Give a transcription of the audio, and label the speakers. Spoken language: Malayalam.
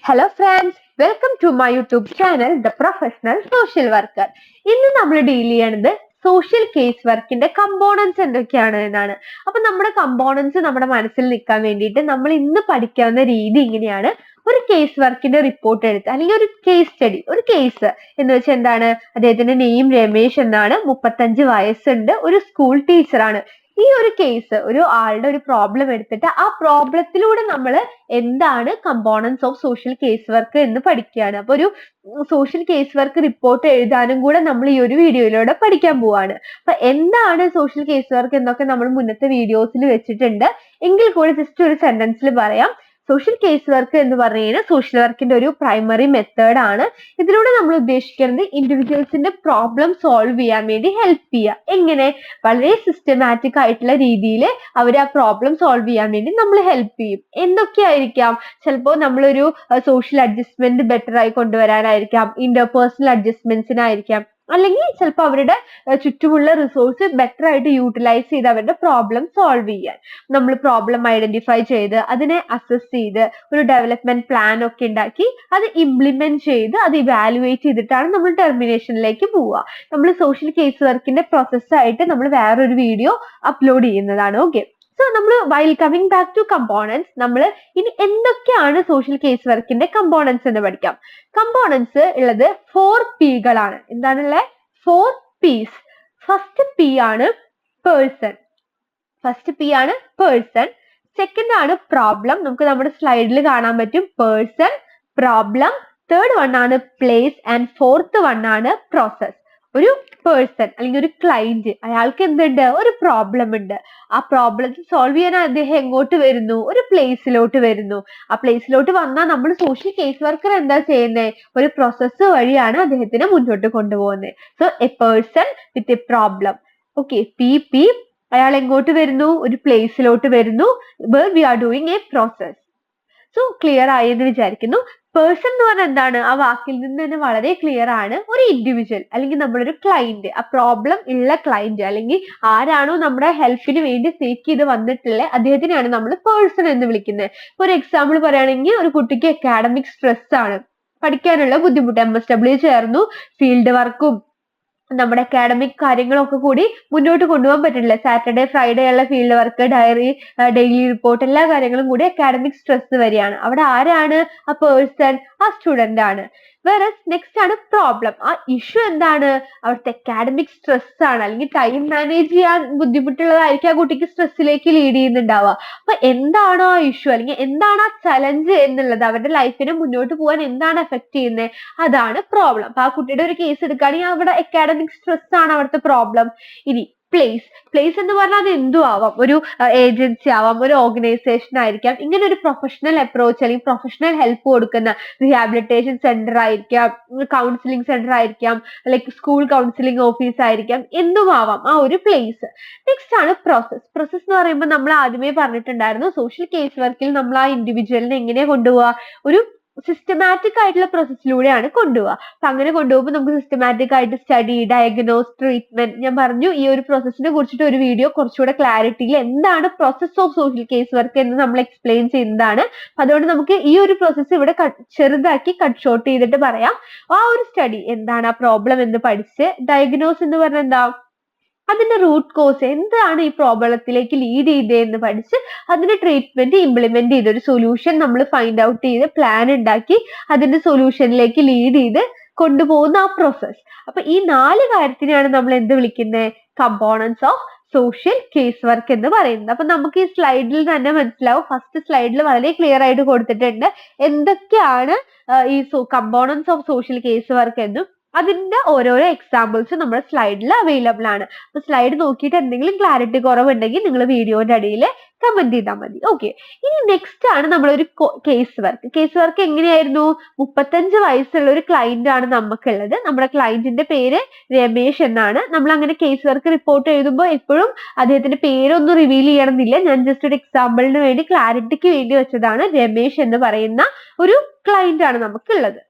Speaker 1: Hello friends, welcome to my YouTube channel, The Professional Social Worker. ഇന്ന് നമ്മൾ ഡീൽ ചെയ്യുന്നത് സോഷ്യൽ കേസ് വർക്കിന്റെ കമ്പോണൻസ് എന്തൊക്കെയാണ് എന്നാണ്. അപ്പൊ നമ്മുടെ കമ്പോണൻസ് നമ്മുടെ മനസ്സിൽ നിൽക്കാൻ വേണ്ടിയിട്ട് നമ്മൾ ഇന്ന് പഠിക്കാവുന്ന രീതി ഇങ്ങനെയാണ്. ഒരു കേസ് വർക്കിന്റെ റിപ്പോർട്ട് എടുത്ത് അല്ലെങ്കിൽ ഒരു കേസ് സ്റ്റഡി, ഒരു കേസ് എന്ന് വെച്ചാൽ എന്താണ്, അദ്ദേഹത്തിന്റെ നെയിം രമേശ് എന്നാണ്, 35 വയസ്സുണ്ട്, ഒരു സ്കൂൾ ടീച്ചറാണ്. ഈ ഒരു കേസ് ഒരു ആളുടെ ഒരു പ്രോബ്ലം എടുത്തിട്ട് ആ പ്രോബ്ലത്തിലൂടെ നമ്മൾ എന്താണ് components of social case work എന്ന് പഠിക്കുകയാണ്. അപ്പൊ ഒരു സോഷ്യൽ കേസ് വർക്ക് റിപ്പോർട്ട് എഴുതാനും കൂടെ നമ്മൾ ഈ ഒരു വീഡിയോയിലൂടെ പഠിക്കാൻ പോവാണ്. അപ്പൊ എന്താണ് സോഷ്യൽ കേസ് വർക്ക് എന്നൊക്കെ നമ്മൾ മുന്നത്തെ വീഡിയോസിൽ വെച്ചിട്ടുണ്ട്. എങ്കിൽ കൂടെ ജസ്റ്റ് ഒരു സെന്റൻസിൽ പറയാം. സോഷ്യൽ കേസ് വർക്ക് എന്ന് പറയുന്നത് സോഷ്യൽ വർക്കിന്റെ ഒരു പ്രൈമറി മെത്തേഡ് ആണ്. ഇതിലൂടെ നമ്മൾ ഉദ്ദേശിക്കുന്നത് ഇൻഡിവിജ്വൽസിന്റെ പ്രോബ്ലം സോൾവ് ചെയ്യാൻ വേണ്ടി ഹെൽപ്പ് ചെയ്യുക. എങ്ങനെ? വളരെ സിസ്റ്റമാറ്റിക് ആയിട്ടുള്ള രീതിയിൽ അവർ ആ പ്രോബ്ലം സോൾവ് ചെയ്യാൻ വേണ്ടി നമ്മൾ ഹെൽപ്പ് ചെയ്യും. എന്തൊക്കെയായിരിക്കാം? ചിലപ്പോൾ നമ്മളൊരു സോഷ്യൽ അഡ്ജസ്റ്റ്മെന്റ് ബെറ്റർ ആയി കൊണ്ടുവരാനായിരിക്കാം, ഇന്റർപേഴ്സണൽ അഡ്ജസ്റ്റ്മെന്റ്സിനായിരിക്കാം, അല്ലെങ്കിൽ ചിലപ്പോൾ അവരുടെ ചുറ്റുമുള്ള റിസോഴ്സ് ബെറ്റർ ആയിട്ട് യൂട്ടിലൈസ് ചെയ്ത് അവരുടെ പ്രോബ്ലം സോൾവ് ചെയ്യാൻ നമ്മൾ പ്രോബ്ലം ഐഡന്റിഫൈ ചെയ്ത് അതിനെ അസസ് ചെയ്ത് ഒരു ഡെവലപ്മെന്റ് പ്ലാൻ ഒക്കെ ഉണ്ടാക്കി അത് ഇംപ്ലിമെന്റ് ചെയ്ത് അത് ഇവാലുവേറ്റ് ചെയ്തിട്ടാണ് നമ്മൾ ടെർമിനേഷനിലേക്ക് പോവുക. നമ്മൾ സോഷ്യൽ കേസ് വർക്കിന്റെ പ്രോസസ്സായിട്ട് നമ്മൾ വേറൊരു വീഡിയോ അപ്ലോഡ് ചെയ്യുന്നതാണ്. ഓക്കെ, സോ നമ്മൾ while coming back to components, നമ്മൾ ഇനി എന്തൊക്കെയാണ് സോഷ്യൽ കേസ് വർക്കിന്റെ കമ്പോണൻസ് എന്ന് പഠിക്കാം. കമ്പോണൻസ് ഉള്ളത് 4 Pകളാണ്. എന്താണുള്ളത്? 4 Ps. ഫസ്റ്റ് P ആണ് പേഴ്സൺ. സെക്കൻഡ് ആണ് പ്രോബ്ലം. നമുക്ക് നമ്മുടെ സ്ലൈഡിൽ കാണാൻ പറ്റും പേഴ്സൺ, പ്രോബ്ലം. തേർഡ് വൺ ആണ് പ്ലേസ് ആൻഡ് ഫോർത്ത് വൺ ആണ് പ്രോസസ്. ഒരു പേഴ്സൺ അല്ലെങ്കിൽ ഒരു ക്ലയന്റ്, അയാൾക്ക് എന്തുണ്ട്? ഒരു പ്രോബ്ലം ഉണ്ട്. ആ പ്രോബ്ലം സോൾവ് ചെയ്യാൻ അദ്ദേഹം എങ്ങോട്ട് വരുന്നു? ഒരു പ്ലേസിലോട്ട് വരുന്നു. ആ പ്ലേസിലോട്ട് വന്നാൽ നമ്മൾ സോഷ്യൽ കേസ് വർക്കർ എന്താ ചെയ്യുന്നത്? ഒരു പ്രോസസ്സ് വഴിയാണ് അദ്ദേഹത്തിനെ മുന്നോട്ട് കൊണ്ടുപോകുന്നത്. So a person with a problem. Okay, പി അയാൾ എങ്ങോട്ട് വരുന്നു? ഒരു പ്ലേസിലോട്ട് വരുന്നു. We are doing a process. So clear ആയി എന്ന് വിചാരിക്കുന്നു. പേഴ്സൺ എന്ന് പറഞ്ഞാൽ എന്താണ്? ആ വാക്കിൽ നിന്ന് തന്നെ വളരെ ക്ലിയർ ആണ്. ഒരു ഇൻഡിവിജ്വൽ അല്ലെങ്കിൽ നമ്മളൊരു ക്ലയന്റ്, ആ പ്രോബ്ലം ഉള്ള ക്ലയന്റ് അല്ലെങ്കിൽ ആരാണോ നമ്മുടെ ഹെൽപ്പിന് വേണ്ടി സീക്ക് ചെയ്ത് വന്നിട്ടുള്ളത് അദ്ദേഹത്തിനെയാണ് നമ്മൾ പേഴ്സൺ എന്ന് വിളിക്കുന്നത്. ഇപ്പൊ ഒരു എക്സാമ്പിൾ പറയുകയാണെങ്കിൽ ഒരു കുട്ടിക്ക് അക്കാഡമിക് സ്ട്രെസ് ആണ്, പഠിക്കാനുള്ള ബുദ്ധിമുട്ട്, MSW ചേർന്നു, ഫീൽഡ് വർക്കും നമ്മുടെ അക്കാഡമിക് കാര്യങ്ങളൊക്കെ കൂടി മുന്നോട്ട് കൊണ്ടുപോകാൻ പറ്റില്ല. സാറ്റർഡേ ഫ്രൈഡേ ഉള്ള field work, diary, daily report, എല്ലാ കാര്യങ്ങളും കൂടി അക്കാഡമിക് സ്ട്രെസ് വരികയാണ്. അവിടെ ആരാണ്? ആ പേഴ്സൺ, ആ സ്റ്റുഡന്റ് ആണ്. വേറെ നെക്സ്റ്റ് ആണ് പ്രോബ്ലം. ആ ഇഷ്യൂ എന്താണ്? അവിടുത്തെ അക്കാഡമിക് സ്ട്രെസ് ആണ്, അല്ലെങ്കിൽ ടൈം മാനേജ് ചെയ്യാൻ ബുദ്ധിമുട്ടുള്ളതായിരിക്കും ആ കുട്ടിക്ക് സ്ട്രെസ്സിലേക്ക് ലീഡ് ചെയ്യുന്നുണ്ടാവുക. അപ്പൊ എന്താണോ ആ ഇഷ്യൂ അല്ലെങ്കിൽ എന്താണ് ആ ചലഞ്ച് എന്നുള്ളത്, അവരുടെ ലൈഫിനെ മുന്നോട്ട് പോകാൻ എന്താണ് എഫക്ട് ചെയ്യുന്നത്, അതാണ് പ്രോബ്ലം. അപ്പൊ ആ കുട്ടിയുടെ ഒരു കേസ് എടുക്കുകയാണെങ്കിൽ അവിടെ അക്കാഡമിക് സ്ട്രെസ് ആണ് അവിടുത്തെ പ്രോബ്ലം. ഇനി പ്ലേസ് എന്ന് പറഞ്ഞാൽ അത് എന്തും ആവാം. ഒരു ഏജൻസി ആവാം, ഒരു ഓർഗനൈസേഷൻ ആയിരിക്കാം. ഇങ്ങനെ ഒരു പ്രൊഫഷണൽ അപ്രോച്ച് അല്ലെങ്കിൽ പ്രൊഫഷണൽ ഹെൽപ്പ് കൊടുക്കുന്ന റിഹാബിലിറ്റേഷൻ സെന്റർ ആയിരിക്കാം, കൗൺസിലിംഗ് സെന്റർ ആയിരിക്കാം, ലൈക്ക് സ്കൂൾ കൗൺസിലിംഗ് ഓഫീസ് ആയിരിക്കാം, എന്തും ആവാം ആ ഒരു പ്ലേസ്. നെക്സ്റ്റ് ആണ് പ്രോസസ്. പ്രോസസ് എന്ന് പറയുമ്പോൾ നമ്മൾ ആദ്യമേ പറഞ്ഞിട്ടുണ്ടായിരുന്നു, സോഷ്യൽ കേസ് വർക്കിൽ നമ്മൾ ആ ഇൻഡിവിജ്വലിനെ എങ്ങനെ കൊണ്ടുപോവുക? ഒരു സിസ്റ്റമാറ്റിക് ആയിട്ടുള്ള പ്രോസസ്സിലൂടെയാണ് കൊണ്ടുപോവുക. അപ്പൊ അങ്ങനെ കൊണ്ടുപോകുമ്പോൾ നമുക്ക് സിസ്റ്റമാറ്റിക് ആയിട്ട് സ്റ്റഡി, ഡയഗ്നോസ്, ട്രീറ്റ്മെന്റ്, ഞാൻ പറഞ്ഞു ഈ ഒരു പ്രോസസ്സിനെ കുറിച്ചിട്ട് ഒരു വീഡിയോ കുറച്ചുകൂടെ ക്ലാരിറ്റിയിൽ എന്താണ് process of social case work എന്ന് നമ്മൾ എക്സ്പ്ലെയിൻ ചെയ്യുന്നതാണ്. അതുകൊണ്ട് നമുക്ക് ഈ ഒരു പ്രോസസ്സ് ഇവിടെ ചെറുതാക്കി കട്ട് ഷോർട്ട് ചെയ്തിട്ട് പറയാം. ആ ഒരു സ്റ്റഡി എന്താണ്, ആ പ്രോബ്ലം എന്ന് പഠിച്ച്, ഡയഗ്നോസ് എന്ന് പറഞ്ഞാൽ എന്താ, അതിന്റെ റൂട്ട് കോസ് എന്താണ് ഈ പ്രോബ്ലത്തിലേക്ക് ലീഡ് ചെയ്തതെന്ന് പഠിച്ച് അതിന്റെ ട്രീറ്റ്മെന്റ് ഇംപ്ലിമെന്റ് ചെയ്ത് ഒരു സൊല്യൂഷൻ നമ്മൾ ഫൈൻഡ് ഔട്ട് ചെയ്ത് പ്ലാൻ ഉണ്ടാക്കി അതിന്റെ സൊല്യൂഷനിലേക്ക് ലീഡ് ചെയ്ത് കൊണ്ടുപോകുന്ന ആ പ്രോസസ്. അപ്പൊ ഈ 4 കാര്യത്തിനെയാണ് നമ്മൾ എന്ത് വിളിക്കുന്നത്? Components of social case work എന്ന് പറയുന്നത്. അപ്പൊ നമുക്ക് ഈ സ്ലൈഡിൽ തന്നെ മനസ്സിലാവും. ഫസ്റ്റ് സ്ലൈഡിൽ വളരെ ക്ലിയർ ആയിട്ട് കൊടുത്തിട്ടുണ്ട് എന്തൊക്കെയാണ് ഈ components of social case work എന്നും അതിന്റെ ഓരോരോ എക്സാമ്പിൾസ് നമ്മുടെ സ്ലൈഡിൽ അവൈലബിൾ ആണ്. അപ്പൊ സ്ലൈഡ് നോക്കിയിട്ട് എന്തെങ്കിലും ക്ലാരിറ്റി കുറവുണ്ടെങ്കിൽ നിങ്ങൾ വീഡിയോന്റെ അടിയിൽ കമന്റ് ചെയ്താൽ മതി. ഓക്കെ, ഇനി നെക്സ്റ്റ് ആണ് നമ്മളൊരു കേസ് വർക്ക്. കേസ് വർക്ക് എങ്ങനെയായിരുന്നു? 35 വയസ്സുള്ള ഒരു ക്ലയന്റ് ആണ് നമുക്കുള്ളത്. നമ്മുടെ ക്ലയന്റിന്റെ പേര് രമേശ് എന്നാണ്. നമ്മൾ അങ്ങനെ കേസ് വർക്ക് റിപ്പോർട്ട് എഴുതുമ്പോൾ എപ്പോഴും അദ്ദേഹത്തിന്റെ പേരൊന്നും റിവീൽ ചെയ്യണമെന്നില്ല. ഞാൻ ജസ്റ്റ് ഒരു എക്സാമ്പിളിന് വേണ്ടി ക്ലാരിറ്റിക്ക് വേണ്ടി വെച്ചതാണ്. രമേശ് എന്ന് പറയുന്ന ഒരു ക്ലയന്റ് ആണ് നമുക്കുള്ളത്.